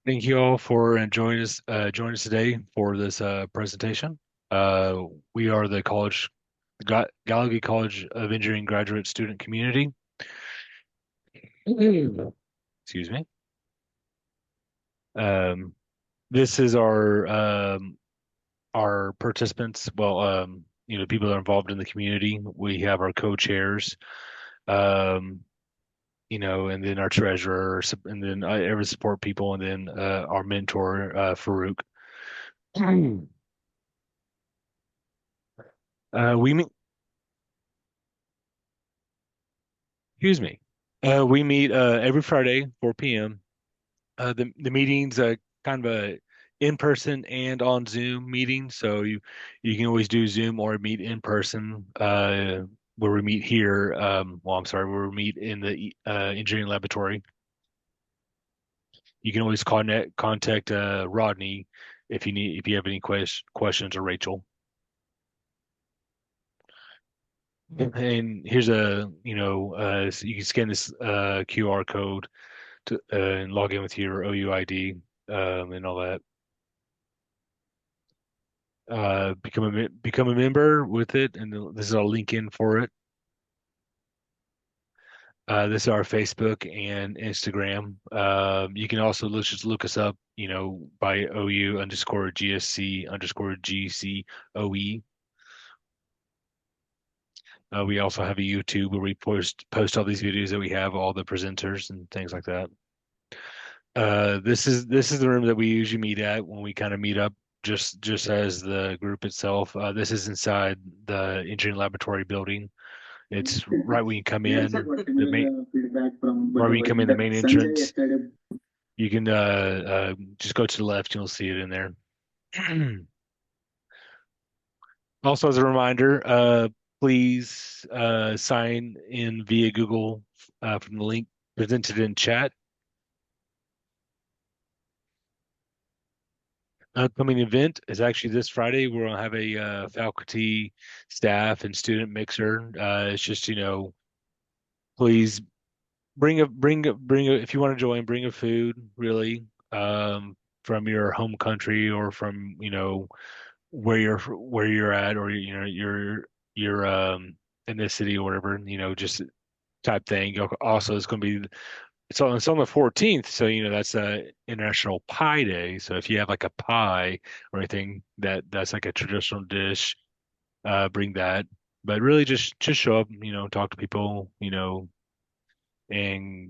Thank you all for joining us today for this presentation. Uh, we are the Gallagher College of Engineering graduate student community. Excuse me. Um, this is our participants. Well, people that are involved in the community. We have our co-chairs, um, and then our treasurer, and then every support people, and then our mentor, Farouk. We meet. Excuse me. We meet every Friday, 4 p.m. The meeting's kind of a in person and on Zoom meeting, so you can always do Zoom or meet in person. Where we meet here. Well, I'm sorry, where we meet in the engineering laboratory. You can always contact Rodney if you have any questions, or Rachel. And here's so you can scan this QR code to and log in with your OUID and all that. Become a member with it, and this is a link in for it. This is our Facebook and Instagram. You can also just look us up, by OU underscore GSC underscore GCOE. We also have a YouTube where we post all these videos that we have, all the presenters and things like that. This is the room that we usually meet at when we kind of meet up just as the group itself. This is inside the engineering laboratory building. It's right when you come in the main right when you come in the main entrance. You can just go to the left, you'll see it in there. Also, as a reminder, please sign in via Google from the link presented in chat. Upcoming event is actually this Friday. We're gonna have a faculty, staff, and student mixer. It's just, please if you want to join, bring a food, really, from your home country or from, where you're at, or your ethnicity or whatever, just type thing. Also, it's gonna be it's on the 14th, so that's International Pie Day. So if you have like a pie or anything that's like a traditional dish, bring that. But really, just show up, talk to people, and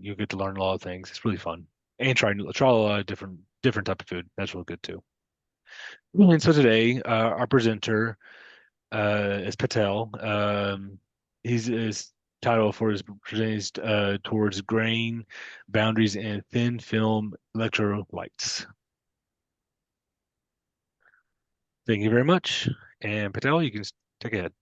you'll get to learn a lot of things. It's really fun, and try a lot of different type of food. That's really good too. And so today, our presenter is Patel. His title for his presentation is towards grain boundaries and thin film electrolytes. Thank you very much. And Patel, you can take ahead.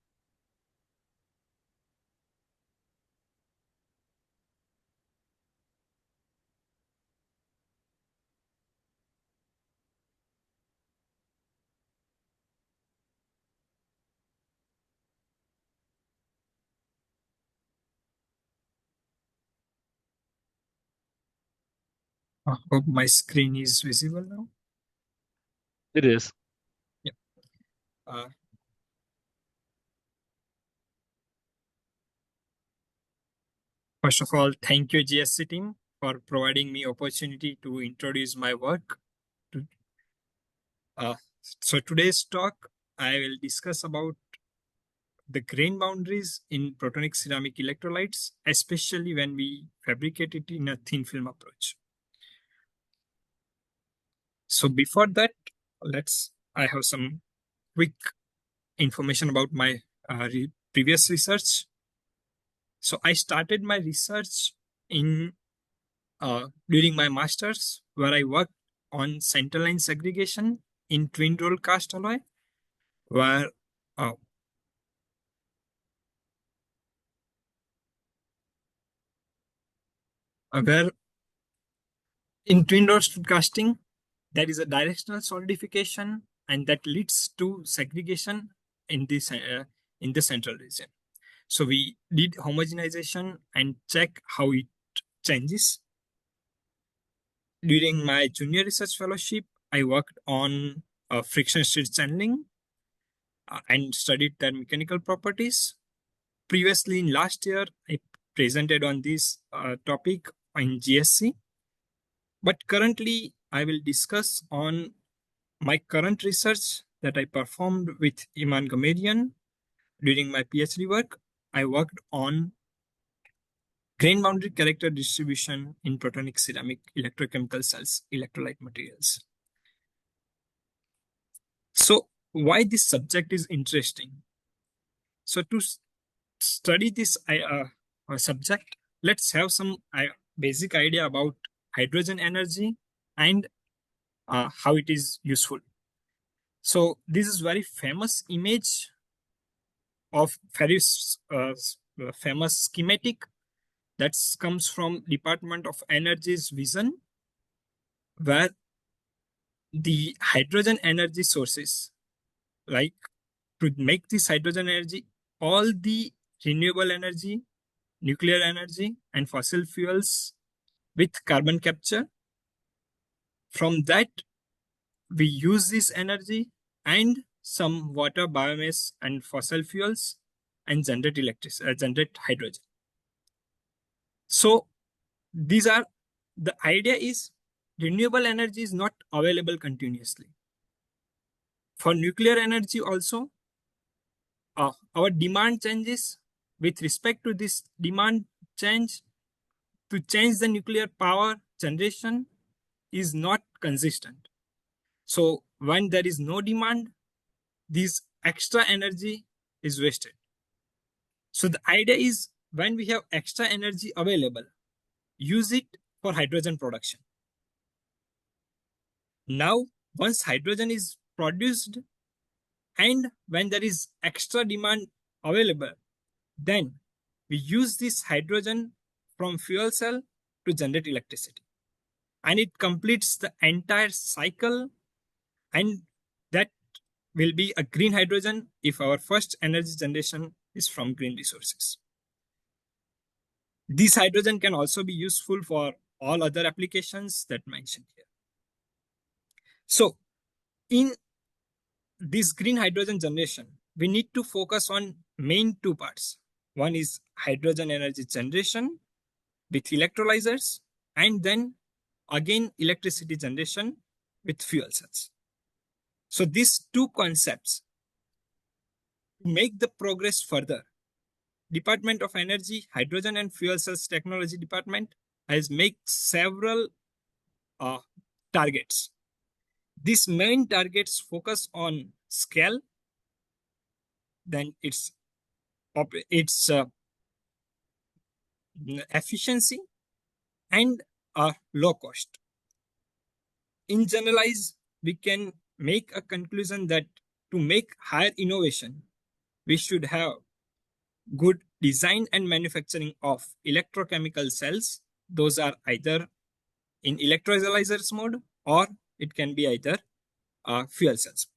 I hope my screen is visible now. It is. Yeah. Uh, First of all, thank you, GSC team, for providing me opportunity to introduce my work. Uh, so today's talk, I will discuss about the grain boundaries in protonic ceramic electrolytes, especially when we fabricate it in a thin film approach. So before that, I have some quick information about my previous research. So I started my research in during my master's, where I worked on centerline segregation in twin roll cast alloy, where uh, where in twin roll casting there is a directional solidification, and that leads to segregation in the central region. So we did homogenization and check how it changes. During my junior research fellowship, I worked on friction state channeling and studied their mechanical properties. Previously, in last year, I presented on this topic in GSC. But currently, I will discuss on my current research that I performed with Iman Gamarian during my PhD work. I worked on grain boundary character distribution in protonic ceramic electrochemical cells, electrolyte materials. So, why this subject is interesting? So, to study this subject, let's have some basic idea about hydrogen energy and how it is useful. So this is very famous image of very famous schematic that comes from Department of Energy's vision, where the hydrogen energy sources, like to make this hydrogen energy, all the renewable energy, nuclear energy, and fossil fuels with carbon capture. From that, we use this energy and some water, biomass, and fossil fuels and generate electricity, generate hydrogen. So these are the idea is renewable energy is not available continuously. For nuclear energy also, our demand changes with respect to this demand change. To change the nuclear power generation is not consistent. So when there is no demand, this extra energy is wasted. So the idea is when we have extra energy available, use it for hydrogen production. Now, once hydrogen is produced and when there is extra demand available, then we use this hydrogen from fuel cell to generate electricity. And it completes the entire cycle, and that will be a green hydrogen if our first energy generation is from green resources. This hydrogen can also be useful for all other applications that mentioned here. So in this green hydrogen generation, we need to focus on main two parts. One is hydrogen energy generation with electrolyzers, and then again electricity generation with fuel cells. So these two concepts make the progress further. Department of Energy Hydrogen and Fuel Cells Technology Department has made several targets. These main targets focus on scale, then its efficiency, and low cost. In generalize, we can make a conclusion that to make higher innovation, we should have good design and manufacturing of electrochemical cells. Those are either in electrolyzers mode or it can be either fuel cells.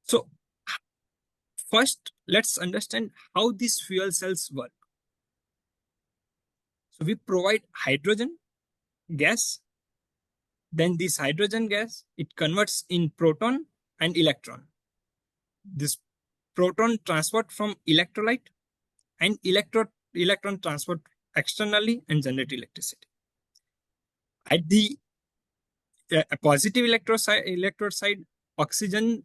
So first, let's understand how these fuel cells work. So we provide hydrogen gas. Then this hydrogen gas, it converts in proton and electron. This proton transport from electrolyte and electron transport externally and generate electricity. At the positive electrode side, oxygen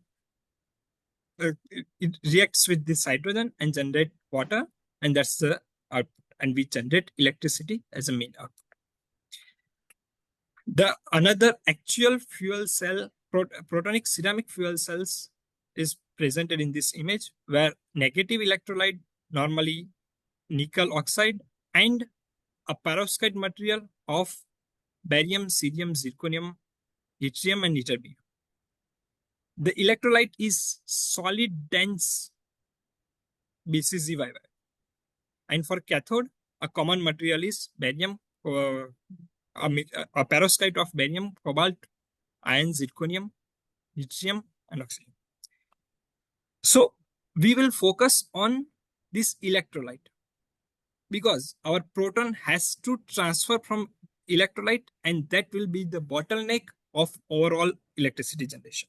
it reacts with this hydrogen and generate water, and that's the output. And we generate electricity as a main output. The another actual fuel cell, protonic ceramic fuel cells, is presented in this image, where negative electrolyte, normally nickel oxide, and a perovskite material of barium, cerium, zirconium, yttrium, and ytterbium. The electrolyte is solid dense BCZYY. And for cathode, a common material is barium, a perovskite of barium, cobalt, iron, zirconium, yttrium, and oxygen. So we will focus on this electrolyte because our proton has to transfer from electrolyte, and that will be the bottleneck of overall electricity generation.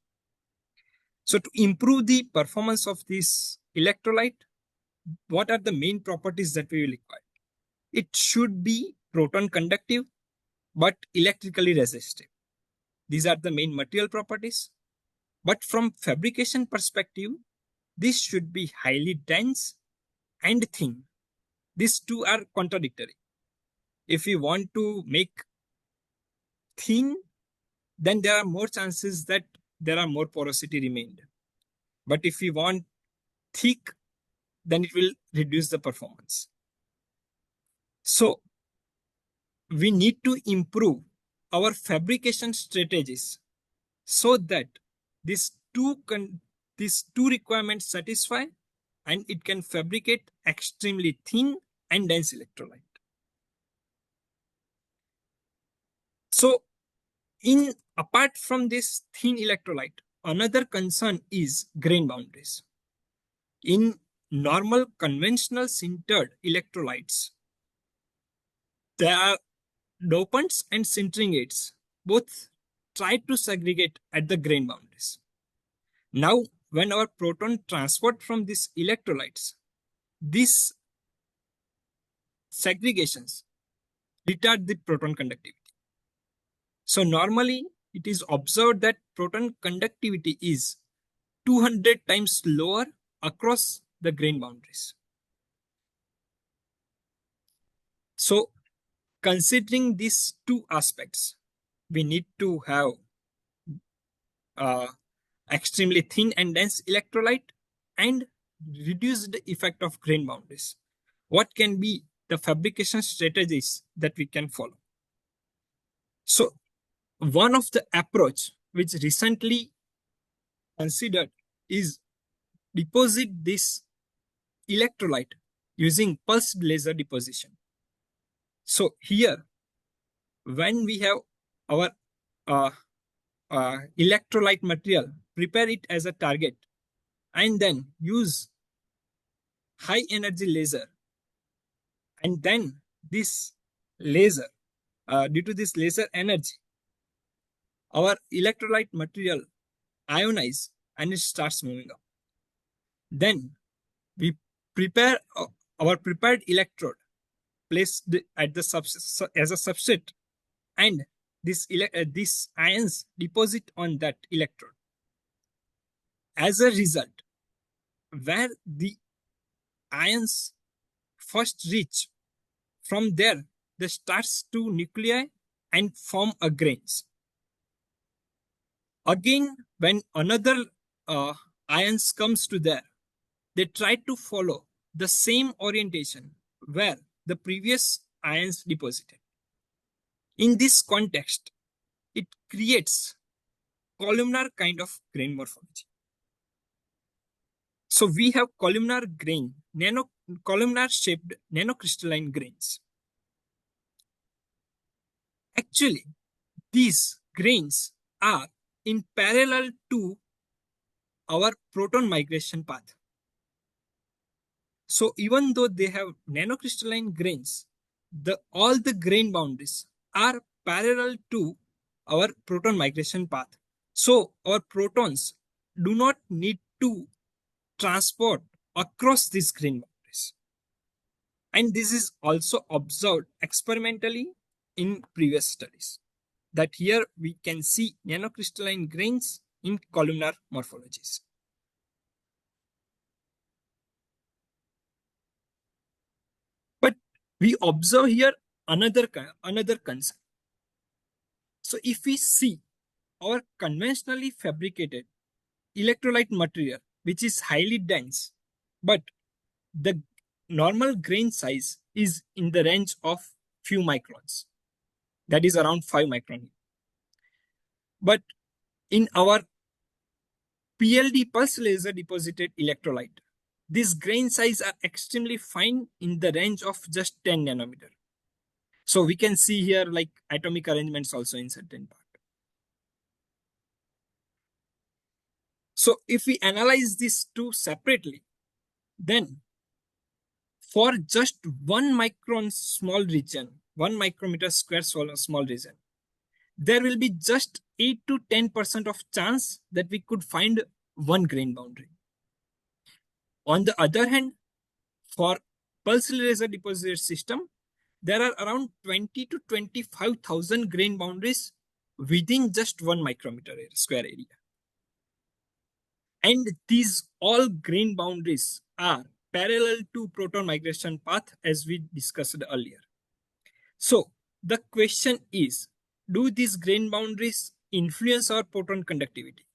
So to improve the performance of this electrolyte, what are the main properties that we will require? It should be proton conductive but electrically resistive. These are the main material properties. But from fabrication perspective, this should be highly dense and thin. These two are contradictory. If we want to make thin, then there are more chances that there are more porosity remained. But if we want thick, then it will reduce the performance. So we need to improve our fabrication strategies so that these two requirements satisfy, and it can fabricate extremely thin and dense electrolyte. So apart from this thin electrolyte, another concern is grain boundaries. In normal conventional sintered electrolytes, there are dopants and sintering aids both try to segregate at the grain boundaries. Now, when our proton transport from these electrolytes, these segregations retard the proton conductivity. So normally it is observed that proton conductivity is 200 times lower across the grain boundaries. So considering these two aspects, we need to have extremely thin and dense electrolyte and reduce the effect of grain boundaries. What can be the fabrication strategies that we can follow? So one of the approach which recently considered is deposit this electrolyte using pulsed laser deposition. So here, when we have our electrolyte material, prepare it as a target, and then use high energy laser, and then this laser, due to this laser energy, our electrolyte material ionize and it starts moving up. Then we prepare our prepared electrode placed at the as a substrate, and these ions deposit on that electrode. As a result, where the ions first reach, from there they starts to nuclei and form a grains. Again, when another ions comes to there, they try to follow the same orientation where the previous ions deposited. In this context, it creates columnar kind of grain morphology. So we have columnar grain, columnar shaped nanocrystalline grains. Actually, these grains are in parallel to our proton migration path. So even though they have nanocrystalline grains, all the grain boundaries are parallel to our proton migration path. So our protons do not need to transport across these grain boundaries. And this is also observed experimentally in previous studies, that here we can see nanocrystalline grains in columnar morphologies. But we observe here another concern. So if we see our conventionally fabricated electrolyte material, which is highly dense, but the normal grain size is in the range of few microns, that is around 5 micron. But in our PLD, pulse laser deposited electrolyte, these grain size are extremely fine in the range of just 10 nanometer. So we can see here like atomic arrangements also in certain part. So if we analyze these two separately, then for just 1 micron small region, 1 micrometer square small region, there will be just 8 to 10% of chance that we could find one grain boundary. On the other hand, for pulse laser deposited system, there are around 20 to 25,000 grain boundaries within just 1 micrometer square area. And these all grain boundaries are parallel to proton migration path as we discussed earlier. So the question is, do these grain boundaries influence our proton conductivity?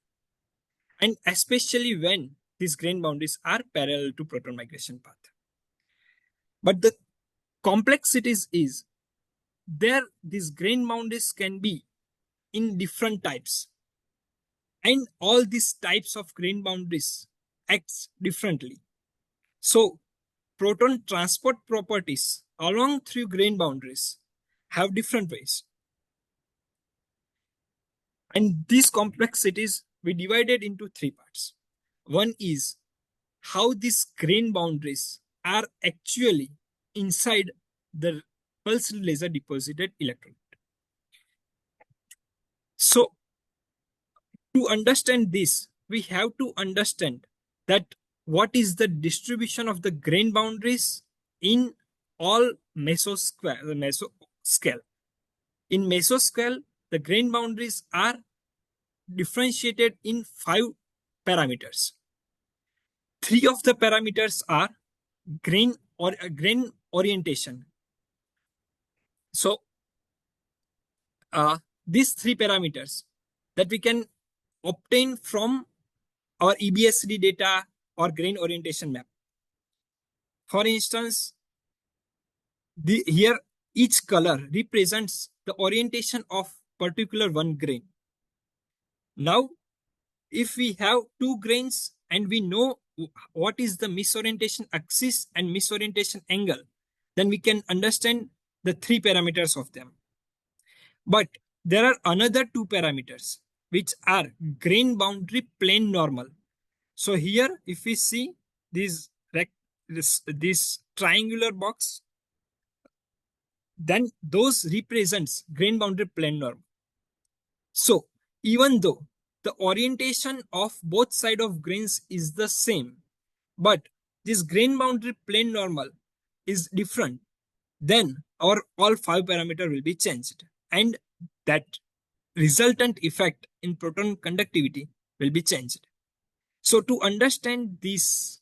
And especially when these grain boundaries are parallel to proton migration path. But the complexities is these grain boundaries can be in different types. And all these types of grain boundaries acts differently. So proton transport properties along through grain boundaries have different ways. And these complexities we divided into three parts. One is how these grain boundaries are actually inside the pulsed laser deposited electrolyte. So to understand this, we have to understand that what is the distribution of the grain boundaries in all mesoscale. In mesoscale, the grain boundaries are differentiated in 5 parameters. 3 of the parameters are grain orientation. So these 3 parameters that we can obtain from our EBSD data or grain orientation map. For instance, here each color represents the orientation of particular one grain. Now, if we have 2 grains and we know what is the misorientation axis and misorientation angle, then we can understand the 3 parameters of them. But there are another 2 parameters which are grain boundary plane normal. So here, if we see this triangular box, then those represents grain boundary plane normal. So even though the orientation of both side of grains is the same, but this grain boundary plane normal is different, then our all 5 parameter will be changed, and that resultant effect in proton conductivity will be changed. So to understand this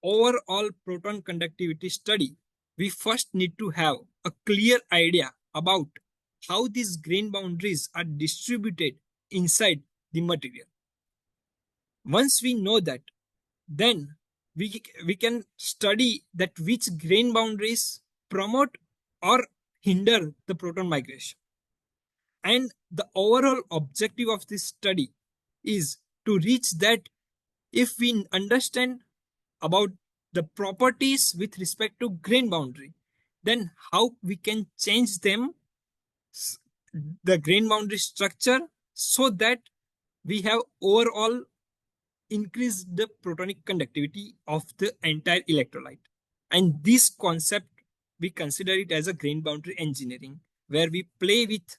overall proton conductivity study, we first need to have a clear idea about how these grain boundaries are distributed inside the material. Once we know that, then we can study that which grain boundaries promote or hinder the proton migration. And the overall objective of this study is to reach that if we understand about the properties with respect to grain boundary, then how we can change them, the grain boundary structure, so that we have overall increased the protonic conductivity of the entire electrolyte. And this concept, we consider it as a grain boundary engineering, where we play with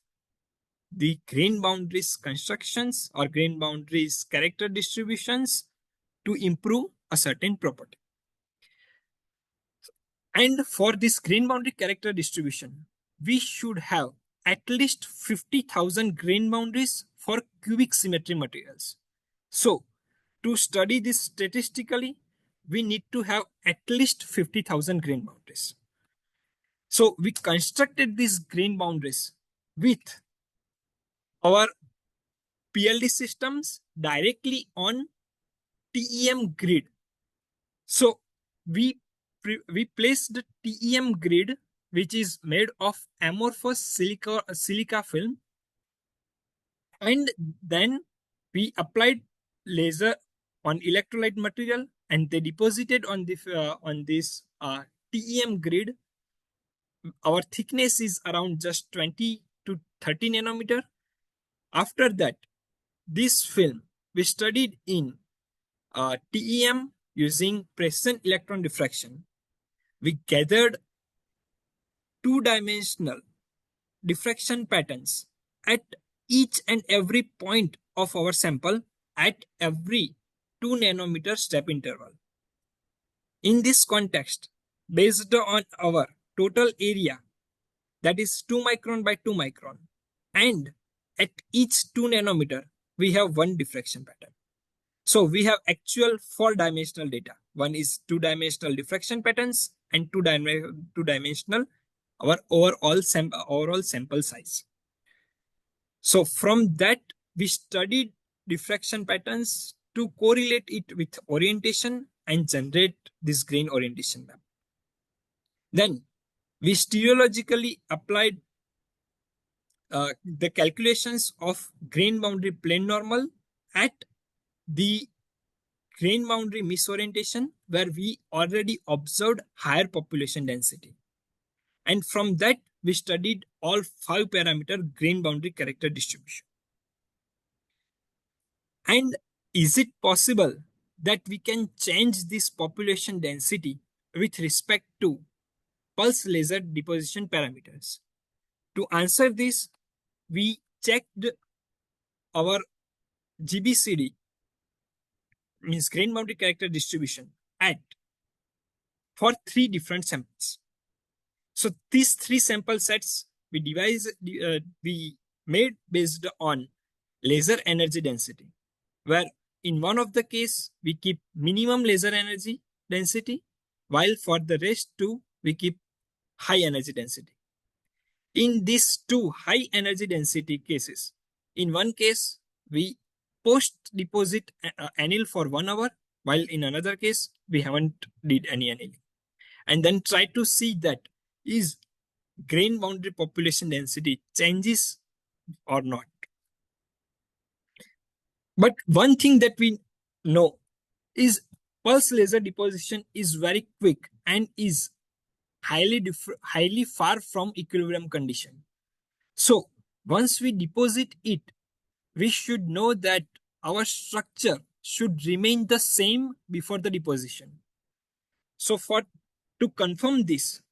the grain boundaries constructions or grain boundaries character distributions to improve a certain property. And for this grain boundary character distribution, we should have at least 50,000 grain boundaries for cubic symmetry materials. So to study this statistically, we need to have at least 50,000 grain boundaries. So we constructed these grain boundaries with our PLD systems directly on TEM grid. So we placed the TEM grid, which is made of amorphous silica film, and then we applied laser on electrolyte material, and they deposited on this TEM grid. Our thickness is around just 20 to 30 nanometer. After that, this film we studied in TEM using precession electron diffraction. We gathered two-dimensional diffraction patterns at each and every point of our sample at every 2 nanometer step interval. In this context, based on our total area, that is 2 micron by 2 micron, and at each 2 nanometer, we have one diffraction pattern. So we have actual 4-dimensional data. One is 2-dimensional diffraction patterns and 2-dimensional our overall sample size. So from that, we studied diffraction patterns to correlate it with orientation and generate this grain orientation map. Then we stereologically applied the calculations of grain boundary plane normal at the grain boundary misorientation where we already observed higher population density. And from that, we studied all 5 parameter grain boundary character distribution. And is it possible that we can change this population density with respect to pulse laser deposition parameters? To answer this, we checked our GBCD, means grain boundary character distribution, for 3 different samples. So these 3 sample sets we made based on laser energy density, where in one of the case we keep minimum laser energy density, while for the rest 2 we keep high energy density. In these 2 high energy density cases, in one case we post deposit anneal for 1 hour, while in another case we haven't did any annealing, and then try to see that is grain boundary population density changes or not. But one thing that we know is pulse laser deposition is very quick and is highly far from equilibrium condition. So once we deposit it, we should know that our structure should remain the same before the deposition. So to confirm this,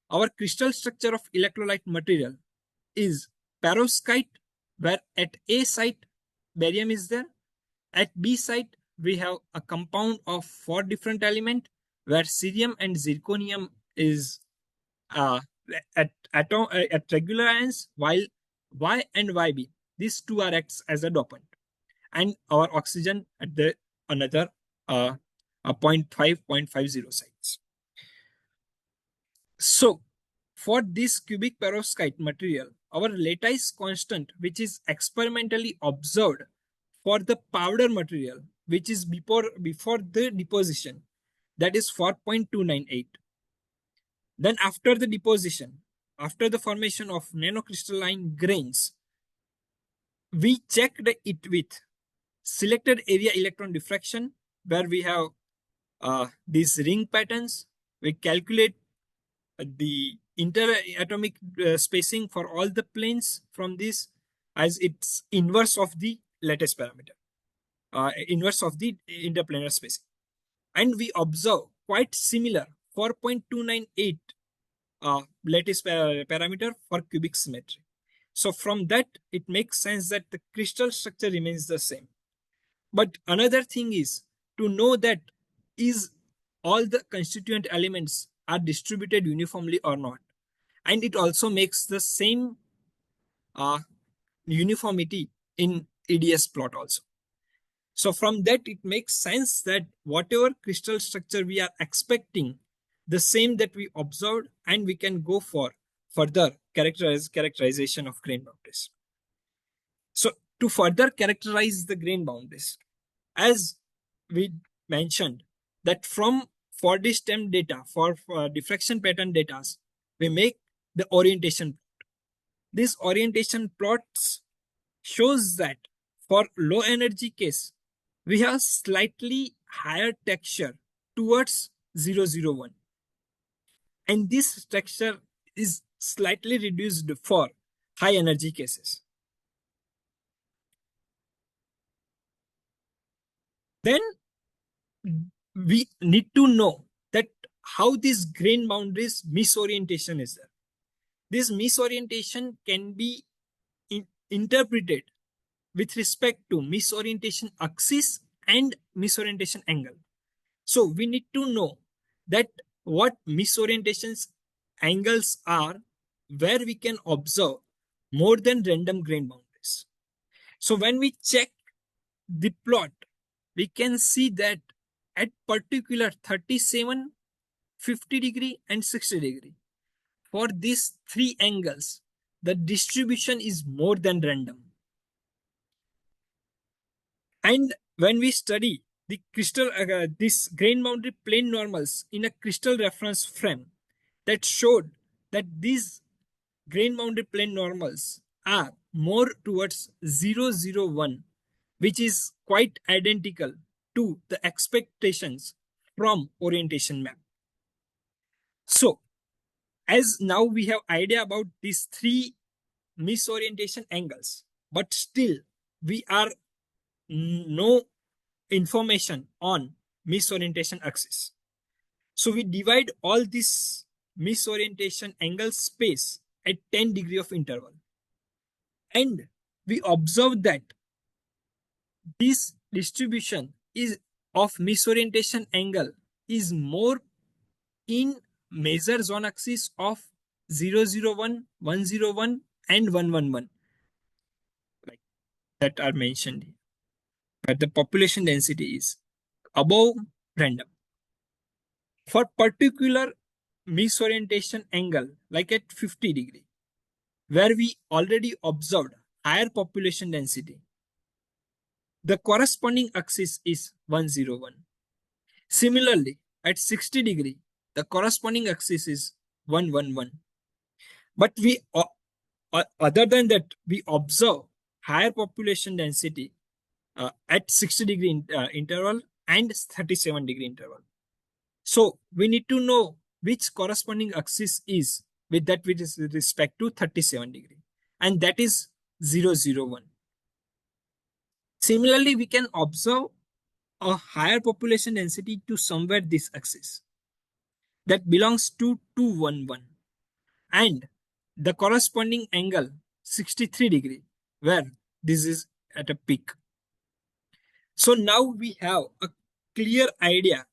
our crystal structure of electrolyte material is perovskite, where at A site barium is there. At B site, we have a compound of 4 different elements, where cerium and zirconium is at regular ions, while Y and YB, these 2 are acts as a dopant, and our oxygen at the another 0.50 sites. So for this cubic perovskite material, our lattice constant, which is experimentally observed for the powder material, which is before the deposition, that is 4.298. Then after the deposition, after the formation of nanocrystalline grains, we checked it with selected area electron diffraction, where we have these ring patterns. We calculate the interatomic spacing for all the planes from this as its inverse of the lattice parameter, inverse of the interplanar spacing. And we observe quite similar 4.298 lattice parameter for cubic symmetry. So from that, it makes sense that the crystal structure remains the same. But another thing is to know that is all the constituent elements are distributed uniformly or not. And it also makes the same uniformity in EDS plot also. So from that, it makes sense that whatever crystal structure we are expecting, the same that we observed, and we can go for further characterization of grain boundaries. So to further characterize the grain boundaries, as we mentioned, that from 4D stem data, for diffraction pattern data, we make the orientation plot. This orientation plots shows that for low energy case, we have slightly higher texture towards 001. And this texture is slightly reduced for high energy cases. Then we need to know that how this grain boundaries misorientation is there. this misorientation can be interpreted with respect to misorientation axis and misorientation angle. So we need to know that what misorientations angles are where we can observe more than random grain boundaries. So when we check the plot, we can see that at particular 37, 50 degree and 60 degree, for these three angles, the distribution is more than random. And when we study the crystal, this grain boundary plane normals in a crystal reference frame, that showed that these grain boundary plane normals are more towards 001, which is quite identical to the expectations from orientation map. So, as now we have idea about these three misorientation angles, but still we are no information on misorientation axis. So we divide all this misorientation angle space at 10 degree of interval. And we observe that this distribution is of misorientation angle is more in major zone axis of 001, 101 and 111, like that are mentioned here, but the population density is above random. For particular misorientation angle, like at 50 degree, where we already observed higher population density, the corresponding axis is 101. Similarly, at 60 degree, the corresponding axis is 111. But we, other than that, we observe higher population density at 60 degree interval and 37 degree interval. So we need to know which corresponding axis is with that with respect to 37 degree, and that is 001. Similarly, we can observe a higher population density to somewhere this axis that belongs to 211, and the corresponding angle 63 degree, where this is at a peak. So now we have a clear idea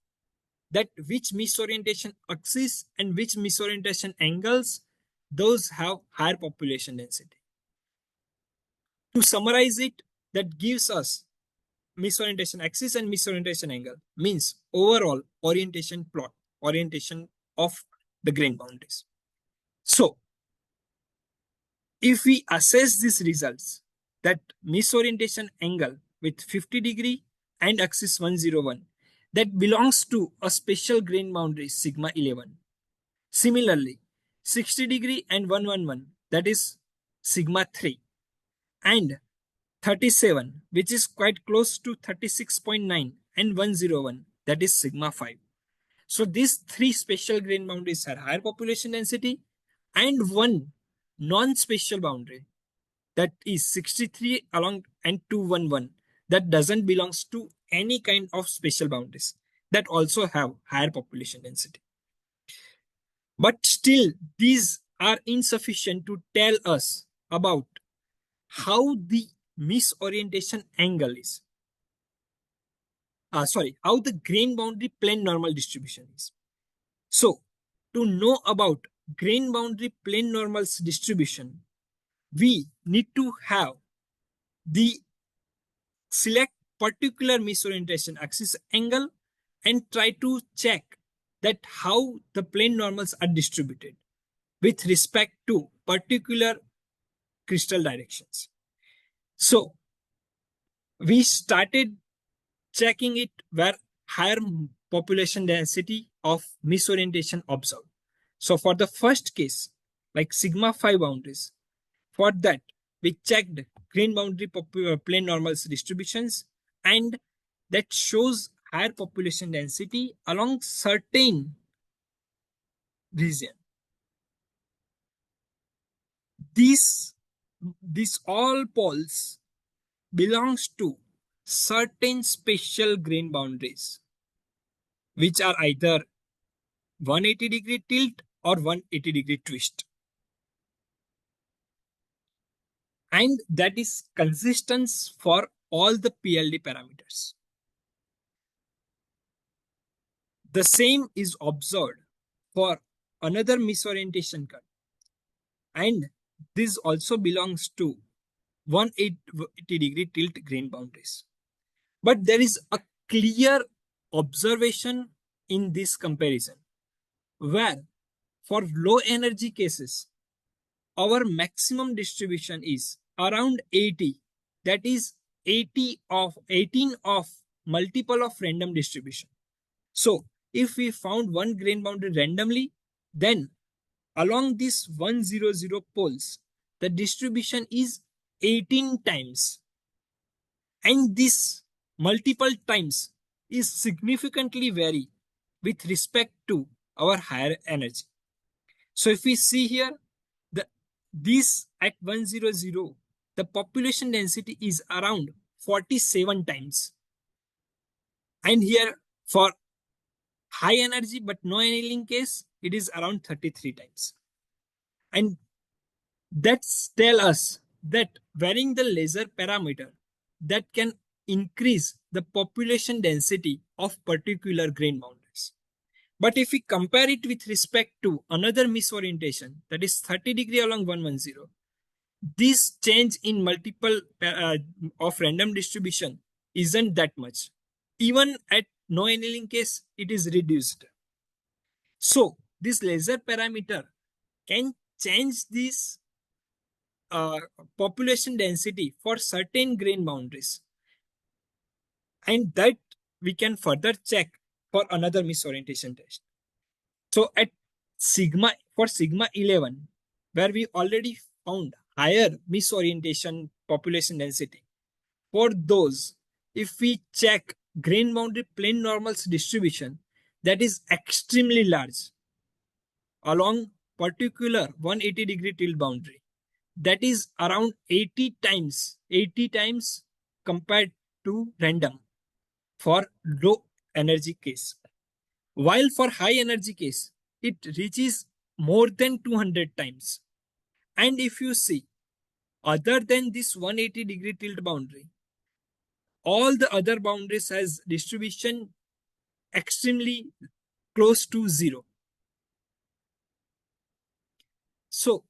that which misorientation axis and which misorientation angles, those have higher population density. To summarize it, that gives us misorientation axis and misorientation angle, means overall orientation plot, orientation of the grain boundaries. So if we assess these results, that misorientation angle with 50 degree and axis 101, that belongs to a special grain boundary sigma 11. Similarly, 60 degree and 111, that is sigma 3, and 37, which is quite close to 36.9, and 101, that is sigma 5. So these three special grain boundaries have higher population density, and one non-spatial boundary, that is 63 along and 211, that doesn't belongs to any kind of spatial boundaries, that also have higher population density. But still, these are insufficient to tell us about how the misorientation angle is. How the grain boundary plane normal distribution is. So, to know about grain boundary plane normals distribution, we need to have the select particular misorientation axis angle and try to check that how the plane normals are distributed with respect to particular crystal directions. So we started checking it where higher population density of misorientation observed. So for the first case, like sigma 5 boundaries, for that we checked grain boundary plane normals distributions, and that shows higher population density along certain region. These all poles belongs to certain spatial grain boundaries, which are either 180 degree tilt or 180 degree twist. and that is consistent for all the PLD parameters. The same is observed for another misorientation cut, and this also belongs to 180-degree tilt grain boundaries. But there is a clear observation in this comparison where for low energy cases, our maximum distribution is around 80. That is 80 of 18 of multiple of random distribution. So if we found one grain boundary randomly, then along these 100 poles, the distribution is 18 times. And this multiple times is significantly vary with respect to our higher energy. So if we see here, this at 100, the population density is around 47 times. And here for high energy but no annealing case, it is around 33 times. And that's tell us that varying the laser parameter that can increase the population density of particular grain boundaries. But if we compare it with respect to another misorientation, that is 30 degree along 110, this change in multiple of random distribution isn't that much. Even at no annealing case, it is reduced. So this laser parameter can change this population density for certain grain boundaries. And that we can further check for another misorientation test. So at for sigma 11, where we already found higher misorientation population density, for those, if we check grain boundary plane normals distribution, that is extremely large along particular 180-degree tilt boundary. That is around 80 times compared to random for low energy case. While for high energy case, it reaches more than 200 times. And if you see, other than this 180-degree tilt boundary, all the other boundaries has distribution extremely close to zero. So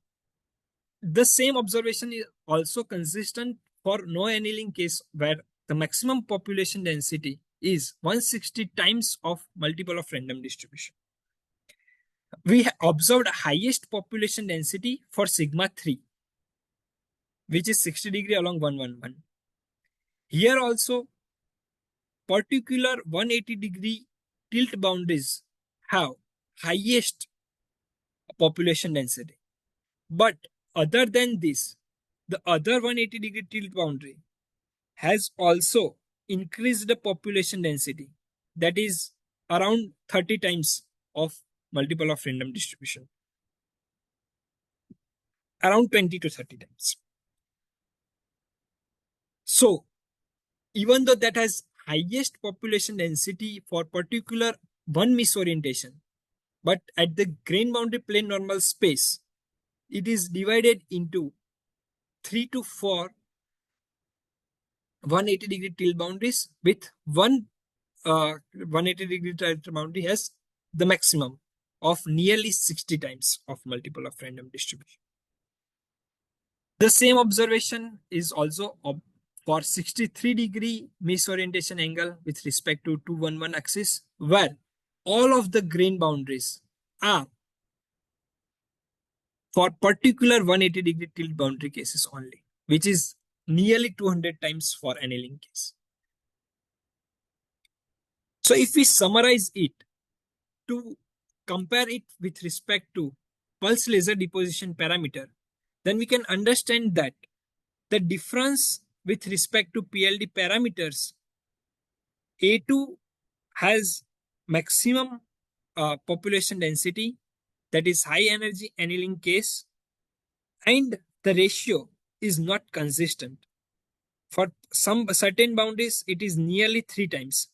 the same observation is also consistent for no annealing case where the maximum population density is 160 times of multiple of random distribution. We observed highest population density for sigma 3, which is 60 degree along 111. Here also, particular 180-degree tilt boundaries have highest population density. But other than this, the other 180-degree tilt boundary has also increased the population density. That is around 30 times of multiple of random distribution. Around 20 to 30 times. So even though that has highest population density for particular one misorientation, but at the grain boundary plane normal space, it is divided into 3 to 4 180-degree tilt boundaries with one 180-degree tilt boundary has the maximum of nearly 60 times of multiple of random distribution. The same observation is also for 63-degree misorientation angle with respect to 211 axis, where all of the grain boundaries are for particular 180-degree tilt boundary cases only, which is nearly 200 times for annealing case. So if we summarize it to compare it with respect to pulse laser deposition parameter, then we can understand that the difference with respect to PLD parameters, A2 has maximum population density, that is high energy annealing case, and the ratio is not consistent. For some certain boundaries, it is nearly 3 times,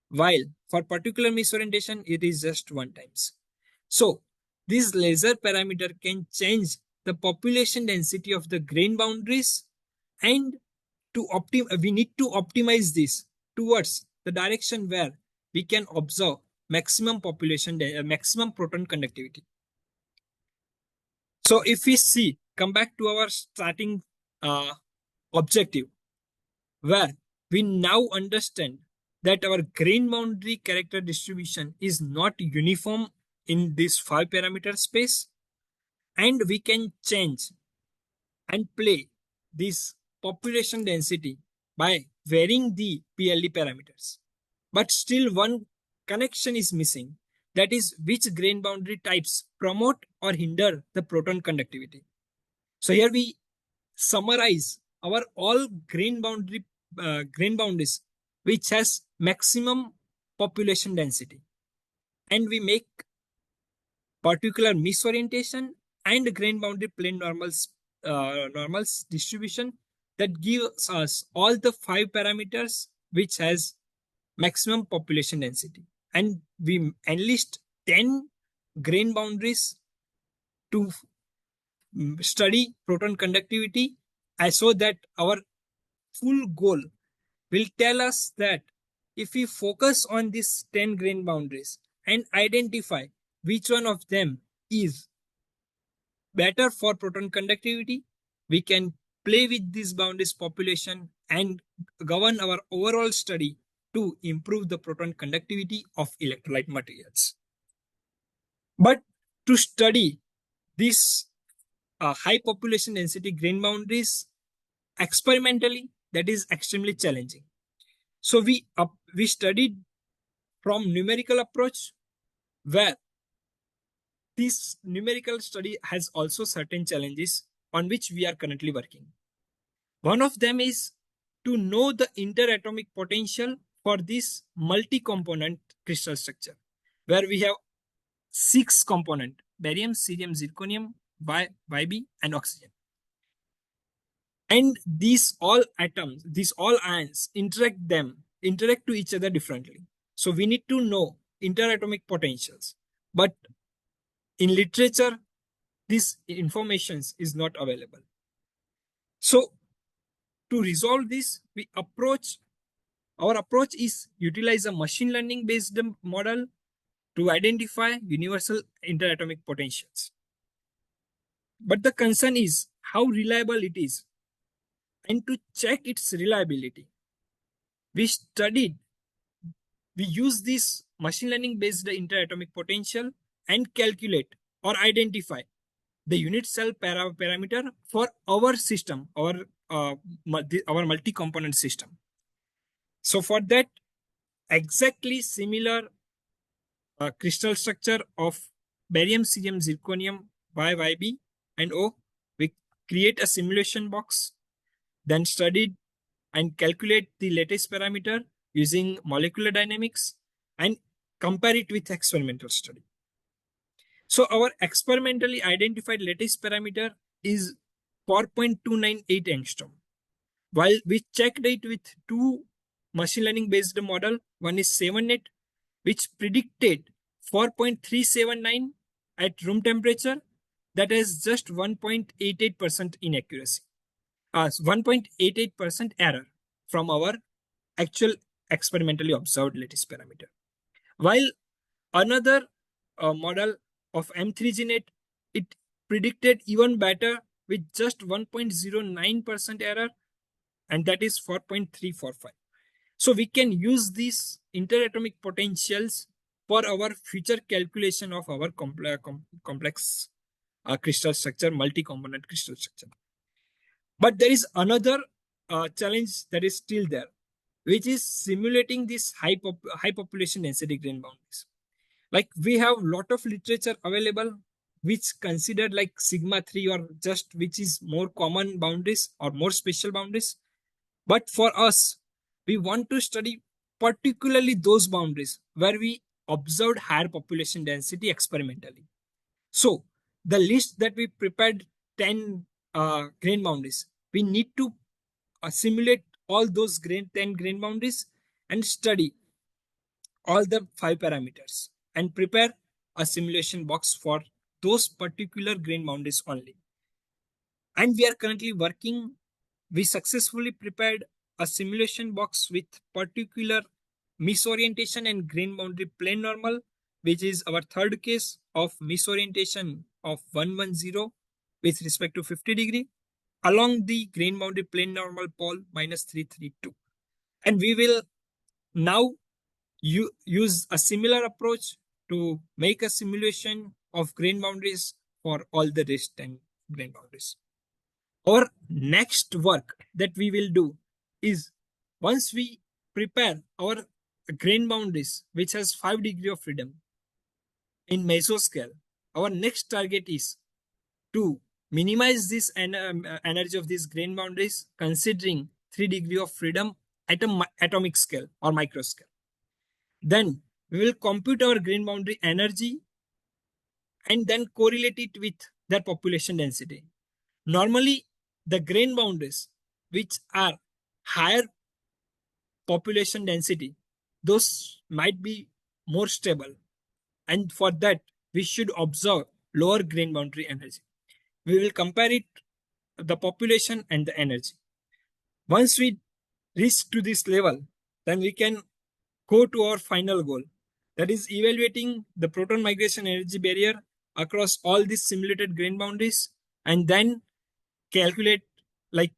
while for particular misorientation, it is just 1 times. So this laser parameter can change the population density of the grain boundaries And we need to optimize this towards the direction where we can observe maximum maximum proton conductivity. So if we see, come back to our starting objective, where we now understand that our grain boundary character distribution is not uniform in this 5 parameter space, and we can change and play this population density by varying the PLD parameters. But still one connection is missing. That is which grain boundary types promote or hinder the proton conductivity. So here we summarize our all grain boundaries which has maximum population density, and we make particular misorientation and grain boundary plane normals distribution that gives us all the 5 parameters which has maximum population density, and we enlist 10 grain boundaries to study proton conductivity, so that our full goal will tell us that if we focus on these 10 grain boundaries and identify which one of them is better for proton conductivity, we can play with this boundaries population and govern our overall study to improve the proton conductivity of electrolyte materials. But to study this high population density grain boundaries experimentally, that is extremely challenging. So we studied from numerical approach, where this numerical study has also certain challenges on which we are currently working. One of them is to know the interatomic potential for this multi-component crystal structure, where we have 6 components: barium, cerium, zirconium, Yb, and oxygen. And these all atoms, these all ions interact to each other differently. So we need to know interatomic potentials. But in literature, this information is not available. So to resolve this, our approach is utilize a machine learning based model to identify universal interatomic potentials. But the concern is how reliable it is. And to check its reliability, we use this machine learning based interatomic potential and calculate or identify the unit cell parameter for our system, our multi-component system. So for that, exactly similar crystal structure of barium, cerium, zirconium, Yb, and O, we create a simulation box, then studied and calculate the lattice parameter using molecular dynamics and compare it with experimental study. So our experimentally identified lattice parameter is 4.298 angstrom, while we checked it with 2 machine learning based model. One is 7net, which predicted 4.379 at room temperature, that is just 1.88% inaccuracy. 1.88% error from our actual experimentally observed lattice parameter. While another model of M3GNet, it predicted even better with just 1.09% error, and that is 4.345. So we can use these interatomic potentials for our future calculation of our complex crystal structure, multi-component crystal structure. But there is another challenge that is still there, which is simulating this high population density grain boundaries. Like we have lot of literature available which considered like sigma 3 or just which is more common boundaries or more special boundaries. But for us, we want to study particularly those boundaries where we observed higher population density experimentally. So the list that we prepared 10 grain boundaries, we need to simulate all those 10 grain boundaries and study all the 5 parameters and prepare a simulation box for those particular grain boundaries only. And we are currently working we successfully prepared a simulation box with particular misorientation and grain boundary plane normal, which is our third case of misorientation of 110 with respect to 50 degree along the grain boundary plane normal pole minus 332. And we will now use a similar approach to make a simulation of grain boundaries for all the rest 10 grain boundaries. Our next work that we will do is once we prepare our grain boundaries, which has 5 degree of freedom in mesoscale, our next target is to minimize this energy of these grain boundaries considering 3 degree of freedom at a atomic scale or microscale. Then we will compute our grain boundary energy and then correlate it with their population density. Normally, the grain boundaries which are higher population density, those might be more stable. And for that, we should observe lower grain boundary energy. We will compare it, the population and the energy. Once we reach to this level, then we can go to our final goal. That is evaluating the proton migration energy barrier across all these simulated grain boundaries and then calculate like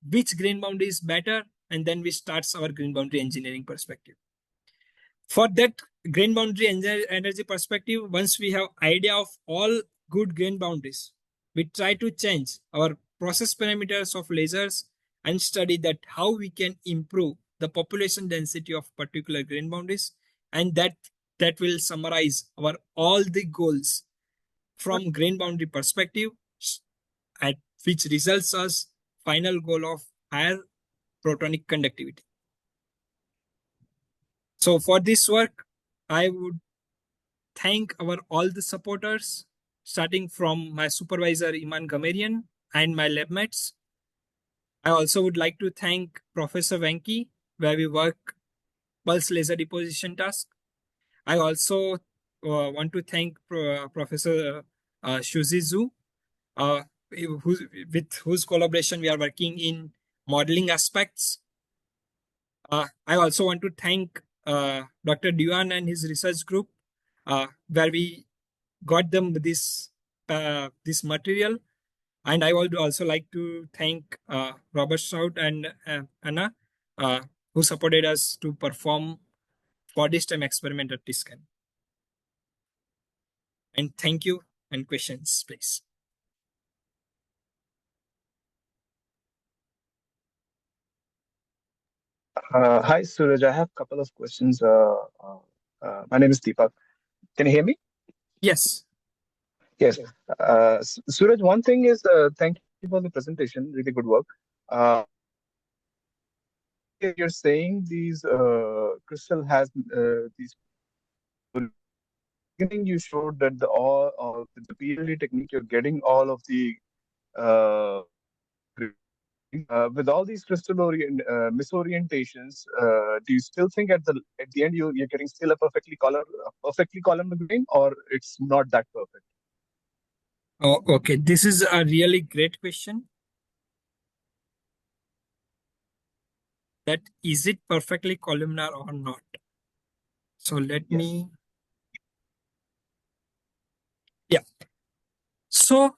which grain boundary is better, and then we start our grain boundary engineering perspective. For that grain boundary energy perspective, once we have idea of all good grain boundaries, we try to change our process parameters of lasers and study that how we can improve the population density of particular grain boundaries, and that will summarize our all the goals from grain boundary perspective, at which results us final goal of higher protonic conductivity. So for this work, I would thank our all the supporters, starting from my supervisor Iman Gamarian and my lab mates. I also would like to thank Professor Venki, where we work pulse laser deposition task. I also want to thank Professor Shuzi Zhu, with whose collaboration we are working in modeling aspects. I also want to thank Dr. Duan and his research group, where we got them this material. And I would also like to thank Robert Strout and Anna, who supported us to perform for this time experiment at TISCAN. And thank you, and questions, please. Hi, Sooraj. I have a couple of questions. My name is Deepak. Can you hear me? Yes. Yes. Sooraj, one thing is, thank you for the presentation. Really good work. You're saying these crystal has these. Beginning, you showed that the PLD technique, you're getting all of the with all these crystal misorientations, do you still think at the end you're getting still a perfectly columnar grain, or it's not that perfect? Oh, okay. This is a really great question. That is it perfectly columnar or not? So let me. Yeah. So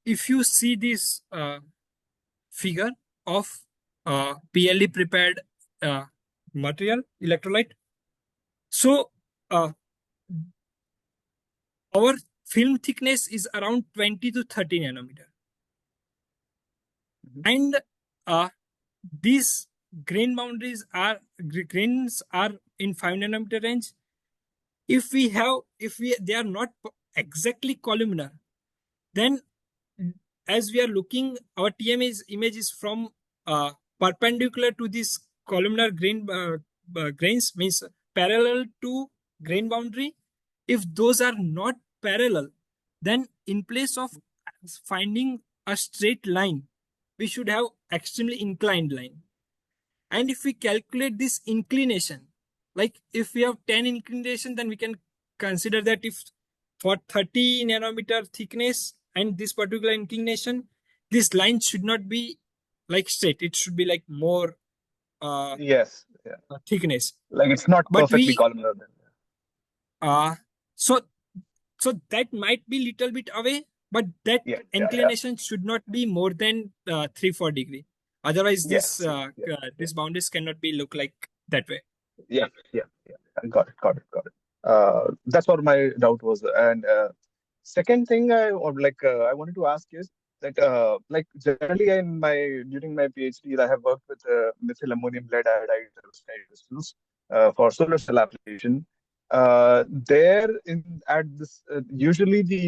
if you see this figure of PLE prepared material electrolyte, so our film thickness is around 20 to 30 nanometer. And these grain boundaries grains are in 5 nanometer range. If they are not exactly columnar, then as we are looking, our TM image is from perpendicular to this columnar grains, means parallel to grain boundary. If those are not parallel, then in place of finding a straight line, we should have extremely inclined line. And if we calculate this inclination, like if we have 10 inclination, then we can consider that if for 30 nanometer thickness and this particular inclination, this line should not be like straight. It should be like more Yes. Yeah. thickness. Like it's not But perfectly we columnar then. uh so so that might be little bit away, but that Yeah. Yeah. Yeah. inclination should not be more than 3-4 degree. Otherwise, Yes. Yeah. Yeah. these boundaries cannot be look like that way. Yeah. Yeah. Yeah. Got it. Got it. Got it. That's what my doubt was. And second thing I wanted to ask is that like generally in my during my PhD I have worked with methyl ammonium lead iodide perovskite crystals for solar cell application. There in at this usually the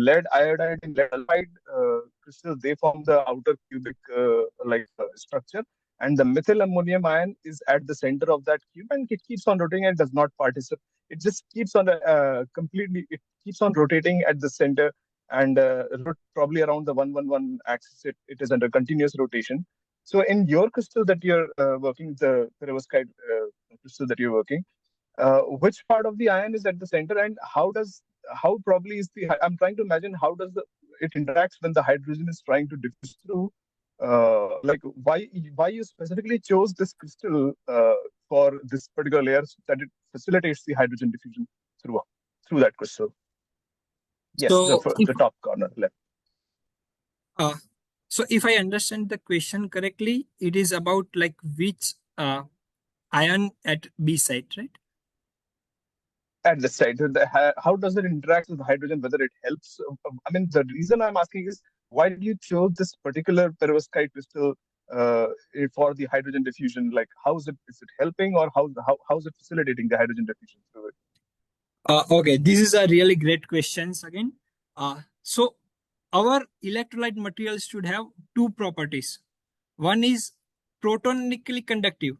lead iodide and lead sulfide crystals, they form the outer cubic structure, and the methyl ammonium ion is at the center of that cube, and it keeps on rotating and does not participate. It just keeps on completely. It keeps on rotating at the center and probably around the 111 axis. It is under continuous rotation. So in your crystal that you're working, the perovskite crystal that you're working, which part of the ion is at the center, and how probably is the I'm trying to imagine how does it interacts when the hydrogen is trying to diffuse through, like why you specifically chose this crystal for this particular layer so that it facilitates the hydrogen diffusion through that crystal. Yes, So if the top corner left. uh, so if I understand the question correctly, it is about like which ion at B site, right? At the site, how does it interact with the hydrogen? Whether it helps? I mean, the reason I'm asking is why did you chose this particular perovskite crystal for the hydrogen diffusion? Like, how is it helping, or how is it facilitating the hydrogen diffusion through it? Okay, this is a really great questions again. So our electrolyte material should have two properties. One is protonically conductive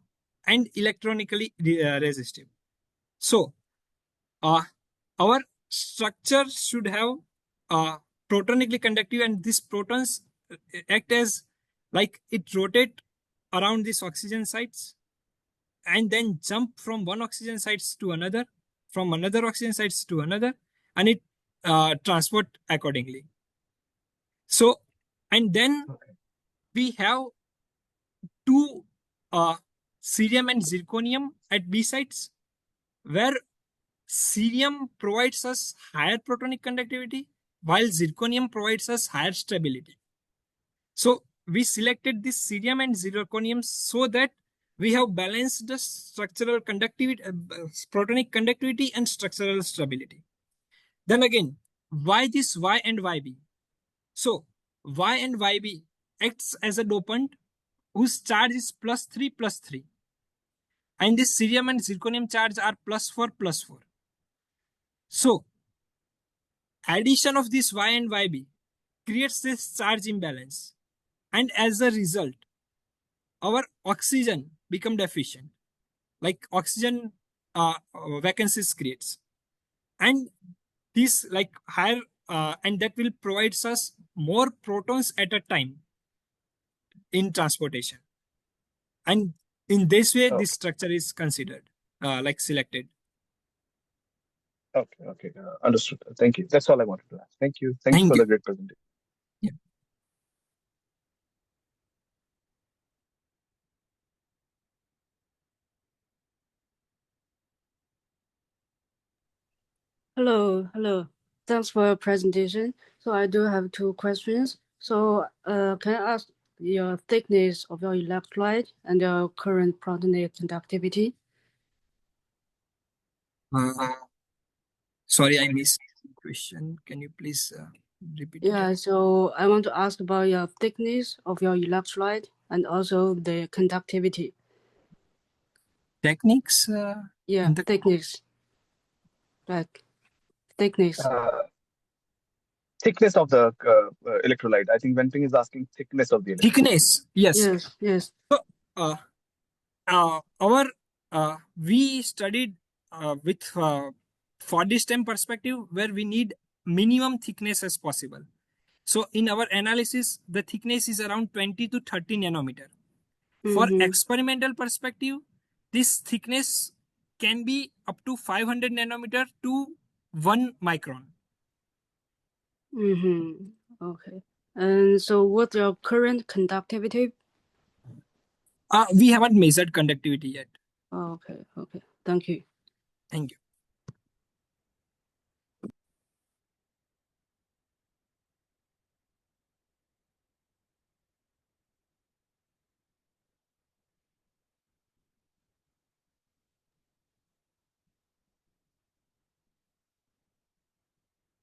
and electronically resistive. So our structure should have protonically conductive, and these protons act as like it rotate around these oxygen sites and then jump from one oxygen sites to another, from another oxygen sites to another, and it transport accordingly. So, and then we have two cerium and zirconium at B sites, where cerium provides us higher protonic conductivity while zirconium provides us higher stability. So we selected this cerium and zirconium so that we have balanced the structural conductivity, protonic conductivity and structural stability. Then again, why this Y and YB? So Y and YB acts as a dopant whose charge is +3+3. And this cerium and zirconium charge are +4+4. So addition of this Y and YB creates this charge imbalance. And as a result, our oxygen become deficient. Like oxygen vacancies creates. And this like higher, and that will provide us more protons at a time in transportation. And in this way, this structure is considered, like selected. Okay. Understood. Thank you. That's all I wanted to ask. Thank you. Thanks for the great presentation. Yeah. Hello. Thanks for your presentation. So I do have two questions. So can I ask your thickness of your electrolyte and your current protonic conductivity? Sorry, I missed the question. Can you please repeat it? Yeah, so I want to ask about your thickness of your electrolyte and also the conductivity. Techniques? Yeah, thickness. Like thickness. Thickness of the electrolyte. I think Wenping is asking thickness of the electrolyte. Thickness, yes. So, we studied with for this time perspective where we need minimum thickness as possible. So in our analysis, the thickness is around 20 to 30 nanometer. For experimental perspective, this thickness can be up to 500 nanometer to 1 micron. Okay. And so what's your current conductivity We haven't measured conductivity yet. Oh, okay, okay. Thank you. Thank you.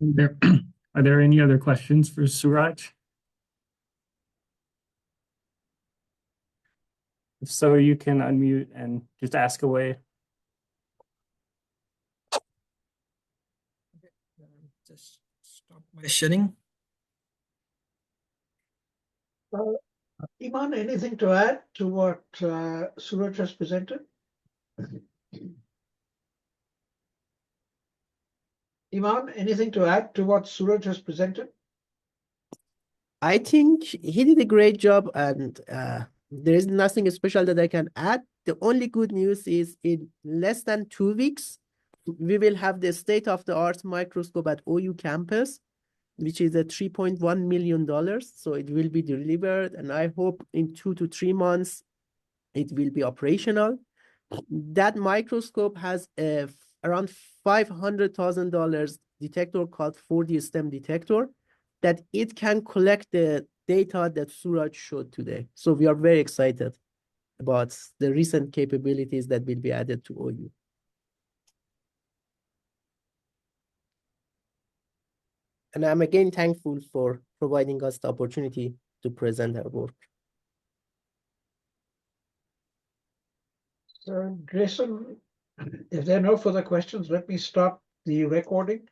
There, are there any other questions for Sooraj? If so, you can unmute and just ask away. Just stop my sharing. Iman, anything to add to what Sooraj has presented? Iman, anything to add to what Sooraj has presented? I think he did a great job, and there is nothing special that I can add. The only good news is in less than 2 weeks, we will have the state-of-the-art microscope at OU campus, which is a $3.1 million. So it will be delivered, and I hope in 2 to 3 months, it will be operational. That microscope has a around $500,000 detector called 4D stem detector that it can collect the data that Sooraj showed today. So we are very excited about the recent capabilities that will be added to OU. And I'm again thankful for providing us the opportunity to present our work. So, Grayson, if there are no further questions, let me stop the recording.